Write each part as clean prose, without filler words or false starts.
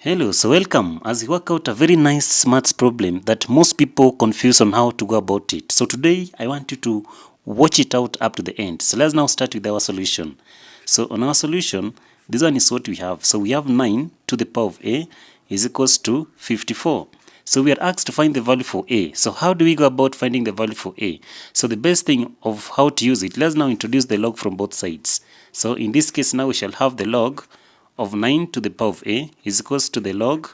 Hello, so welcome as we work out a very nice maths problem that most people confuse on how to go about it. So today I want you to watch it out up to the end. So let's now start with our solution. So on our solution, this one is what we have. So we have 9 to the power of a is equals to 54. So we are asked to find the value for a. So how do we go about finding the value for a? So the best thing of how to use it, let's now introduce the log from both sides. So in this case now we shall have the log of 9 to the power of a is equals to the log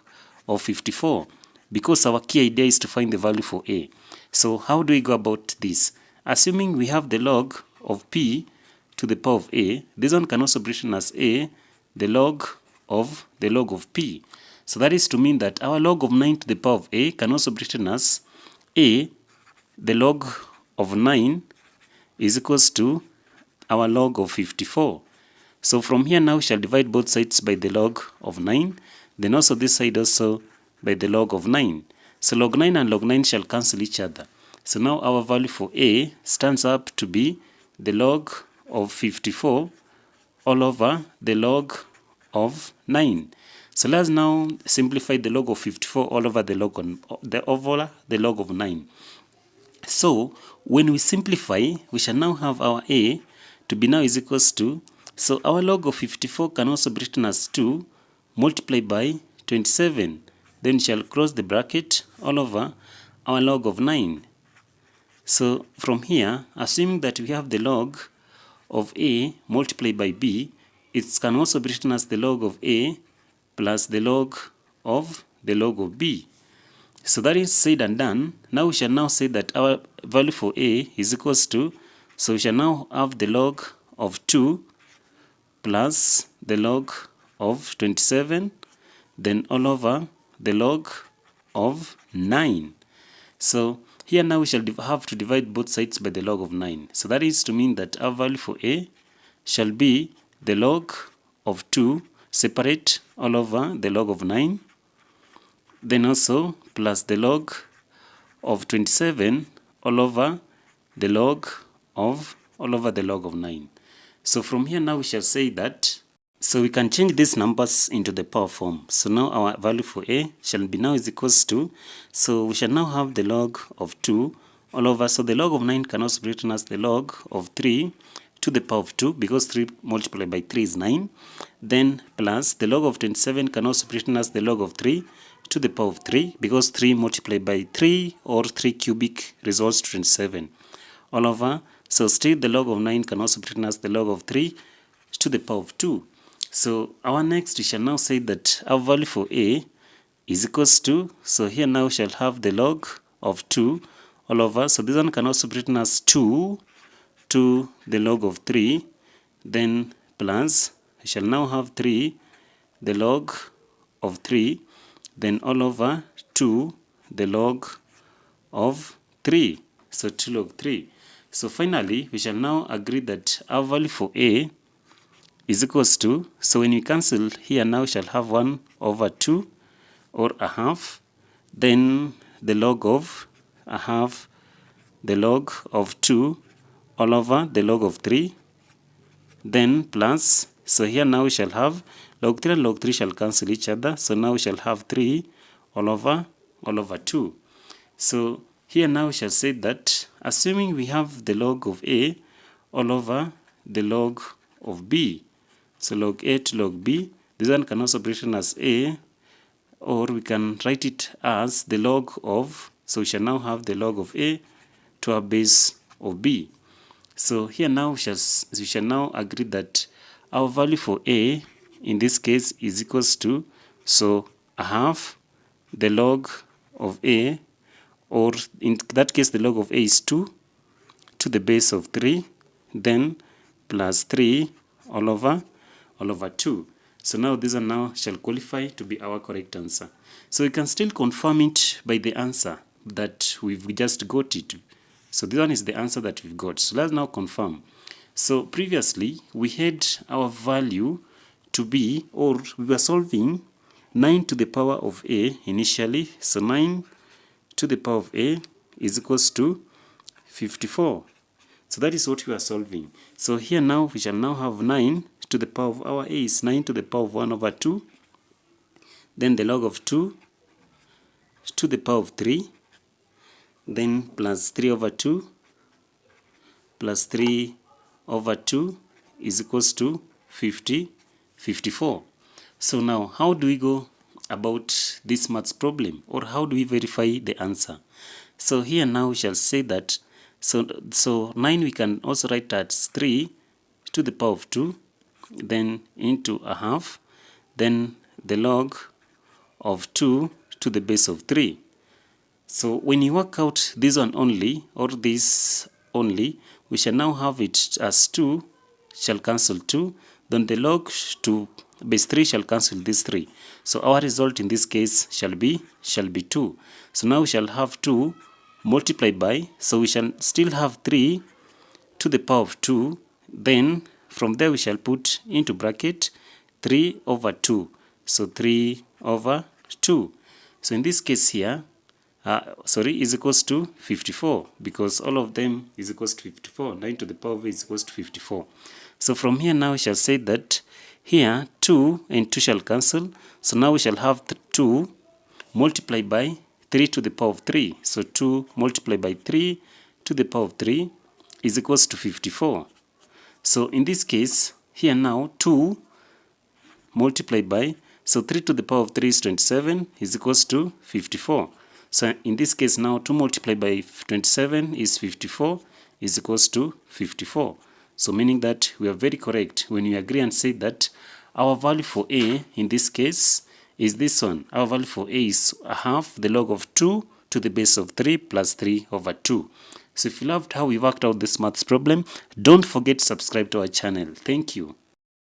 of 54, because our key idea is to find the value for a. So how do we go about this? Assuming we have the log of p to the power of a, this one can also be written as a, the log of p. So that is to mean that our log of 9 to the power of a can also be written as a, the log of 9 is equals to our log of 54. So from here now we shall divide both sides by the log of 9, then also this side also by the log of 9. So log 9 and log 9 shall cancel each other. So now our value for a stands up to be the log of 54 all over the log of 9. So let's now simplify the log of 54 all over the log of 9. So when we simplify, we shall now have our a to be now is equals to, so our log of 54 can also be written as 2 multiplied by 27. Then we shall close the bracket all over our log of 9. So from here, assuming that we have the log of a multiplied by b, it can also be written as the log of a plus the log of b. So that is said and done. Now we shall now say that our value for a is equals to, so we shall now have the log of 2 plus the log of 27, then all over the log of 9. So here now we shall have to divide both sides by the log of 9. So that is to mean that our value for a shall be the log of 2 separate all over the log of 9, then also plus the log of 27 all over the log of 9. So from here now we shall say that, so we can change these numbers into the power form. So now our value for a shall be now is equals to, so we shall now have the log of 2 all over, so the log of 9 can also be written as the log of 3 to the power of 2, because 3 multiplied by 3 is 9. Then plus the log of 27 can also be written as the log of 3 to the power of 3, because 3 multiplied by 3 or 3 cubic results to 27 all over. So still the log of 9 can also be written as the log of 3 to the power of 2. So our next, we shall now say that our value for a is equals to, so here now we shall have the log of 2 all over. So this one can also be written as 2 to the log of 3. Then plus, we shall now have 3, the log of 3. Then all over 2, the log of 3. So 2 log 3. So finally, we shall now agree that our value for a is equals to, so when we cancel here now we shall have 1 over 2 or a half, then the log of a half, the log of 2 all over the log of 3, then plus, so here now we shall have log 3 and log 3 shall cancel each other, so now we shall have 3 all over 2. So here now we shall say that assuming we have the log of a all over the log of b, so log a to log b, this one can also be written as a, or we can write it as the log of, so we shall now have the log of a to our base of b. So here now we shall now agree that our value for a in this case is equals to, so a half the log of a, or in that case the log of a is 2 to the base of 3, then plus 3 all over 2. So now this one now shall qualify to be our correct answer. So we can still confirm it by the answer that we've just got it. So this one is the answer that we've got. So let's now confirm. So previously we had our value to be, or we were solving 9 to the power of a initially. So 9 to the power of a is equals to 54. So that is what we are solving. So here now we shall now have 9 to the power of our a is 9 to the power of 1 over 2. then the log of 2 to the power of 3, then plus 3 over 2 plus 3 over 2 is equals to 54. So now, how do we go about this maths problem, or how do we verify the answer? So here now we shall say that, so 9 we can also write as 3 to the power of 2, then into a half, then the log of 2 to the base of 3. So when you work out this one only, or this only, we shall now have it as 2 shall cancel 2, then the log to base 3 shall cancel this 3. So our result in this case shall be 2. So now we shall have 2 multiplied by, so we shall still have 3 to the power of 2, then from there we shall put into bracket 3 over 2. So 3 over 2. So in this case here, is equals to 54, because all of them is equals to 54. 9 to the power of is equals to 54. So from here now we shall say that here 2 and 2 shall cancel. So now we shall have 2 multiplied by 3 to the power of 3. So 2 multiplied by 3 to the power of 3 is equals to 54. So in this case, here now 2 multiplied by, so 3 to the power of 3 is 27 is equals to 54. So in this case now 2 multiplied by 27 is 54 is equals to 54. So meaning that we are very correct when we agree and say that our value for A in this case is this one. Our value for A is a half the log of 2 to the base of 3 plus 3 over 2. So if you loved how we worked out this maths problem, don't forget to subscribe to our channel. Thank you.